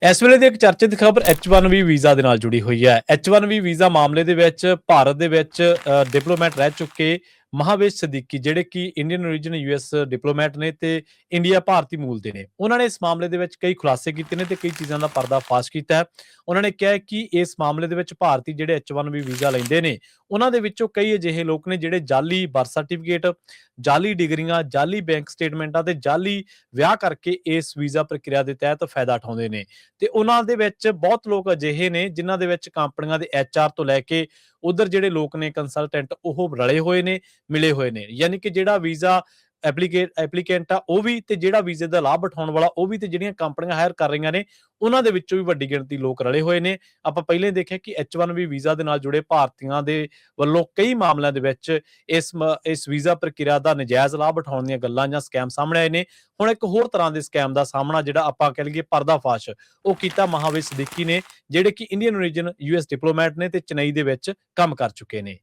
ਇਸ ਵੇਲੇ ਦੀ ਇੱਕ ਚਰਚਿਤ ਖਬਰ H1B ਵੀਜ਼ਾ ਦੇ ਨਾਲ ਜੁੜੀ ਹੋਈ ਹੈ। H1B ਵੀਜ਼ਾ ਮਾਮਲੇ ਦੇ ਵਿੱਚ ਭਾਰਤ ਦੇ ਵਿੱਚ ਡਿਪਲੋਮੈਟ ਰਹਿ ਚੁੱਕੇ ਮਹਾਵੇਸ਼ ਸਦੀਕੀ, ਜਿਹੜੇ ਕਿ ਇੰਡੀਅਨ ਓਰੀਜਨ US ਡਿਪਲੋਮੈਟ ਨੇ ਤੇ ਇੰਡੀਆ ਭਾਰਤੀ ਮੂਲ ਦੇ ਨੇ, ਉਹਨਾਂ ਨੇ ਇਸ ਮਾਮਲੇ ਦੇ ਵਿੱਚ ਕਈ ਖੁਲਾਸੇ ਕੀਤੇ ਨੇ ਤੇ ਕਈ ਚੀਜ਼ਾਂ ਦਾ ਪਰਦਾਫਾਸ਼ ਕੀਤਾ ਹੈ। ਉਹਨਾਂ ਨੇ ਕਿਹਾ ਹੈ ਕਿ ਇਸ ਮਾਮਲੇ ਦੇ ਵਿੱਚ ਭਾਰਤੀ ਜਿਹੜੇ H1B ਵੀਜ਼ਾ ਲੈਂਦੇ ਨੇ, ਉਹਨਾਂ ਦੇ ਵਿੱਚੋਂ ਕਈ ਅਜਿਹੇ ਲੋਕ ਨੇ ਜਿਹੜੇ ਜਾਲੀ ਬਰਥ ਸਰਟੀਫਿਕੇਟ, ਜਾਲੀ ਡਿਗਰੀਆਂ, ਜਾਲੀ ਬੈਂਕ ਸਟੇਟਮੈਂਟਾਂ ਤੇ ਜਾਲੀ ਵਿਆਹ ਕਰਕੇ ਇਸ ਵੀਜ਼ਾ ਪ੍ਰਕਿਰਿਆ ਦੇ ਤਹਿਤ ਫਾਇਦਾ ਉਠਾਉਂਦੇ ਨੇ। ਤੇ ਉਹਨਾਂ ਦੇ ਵਿੱਚ ਬਹੁਤ ਲੋਕ ਅਜਿਹੇ ਨੇ ਜਿਨ੍ਹਾਂ ਦੇ ਵਿੱਚ ਕੰਪਨੀਆਂ ਦੇ HR ਤੋਂ ਲੈ ਕੇ ਉਧਰ ਜਿਹੜੇ ਲੋਕ ਨੇ ਕੰਸਲਟੈਂਟ, ਉਹ ਰਲੇ ਹੋਏ ਨੇ, ਮਿਲੇ ਹੋਏ ਨੇ। ਯਾਨੀ ਕਿ ਜਿਹੜਾ ਵੀਜ਼ਾ ਐਪਲੀਕੈਂਟ ਆ ਉਹ ਵੀ, ਤੇ ਜਿਹੜਾ ਵੀਜ਼ੇ ਦਾ ਲਾਭ ਉਠਾਉਣ ਵਾਲਾ ਉਹ ਵੀ, ਤੇ ਜਿਹੜੀਆਂ ਕੰਪਨੀਆਂ ਹਾਇਰ ਕਰ ਰਹੀਆਂ ਨੇ ਉਹਨਾਂ ਦੇ ਵਿੱਚੋਂ ਵੀ ਵੱਡੀ ਗਿਣਤੀ ਲੋਕ ਰਲੇ ਹੋਏ ਨੇ। ਆਪਾਂ ਪਹਿਲਾਂ ਹੀ ਦੇਖਿਆ ਕਿ H1B ਵੀਜ਼ਾ ਦੇ ਨਾਲ ਜੁੜੇ ਭਾਰਤੀਆਂ ਦੇ ਵੱਲੋਂ ਕਈ ਮਾਮਲਿਆਂ ਦੇ ਵਿੱਚ ਇਸ ਵੀਜ਼ਾ ਪ੍ਰਕਿਰਿਆ ਦਾ ਨਜਾਇਜ਼ ਲਾਭ ਉਠਾਉਣ ਦੀਆਂ ਗੱਲਾਂ ਜਾਂ ਸਕੈਮ ਸਾਹਮਣੇ ਆਏ ਨੇ। ਹੁਣ ਇੱਕ ਹੋਰ ਤਰ੍ਹਾਂ ਦੇ ਸਕੈਮ ਦਾ ਸਾਹਮਣਾ, ਜਿਹੜਾ ਆਪਾਂ ਕਹਿ ਲਈਏ ਪਰਦਾਫਾਸ਼, ਉਹ ਕੀਤਾ ਮਹਾਵੇਸ਼ ਸਦੀਕੀ ਨੇ, ਜਿਹੜੇ ਕਿ ਇੰਡੀਅਨ ਓਰੀਜਨ US ਡਿਪਲੋਮੈਟ ਨੇ ਤੇ ਚੇਨਈ ਦੇ ਵਿੱਚ ਕੰਮ ਕਰ ਚੁੱਕੇ ਨੇ।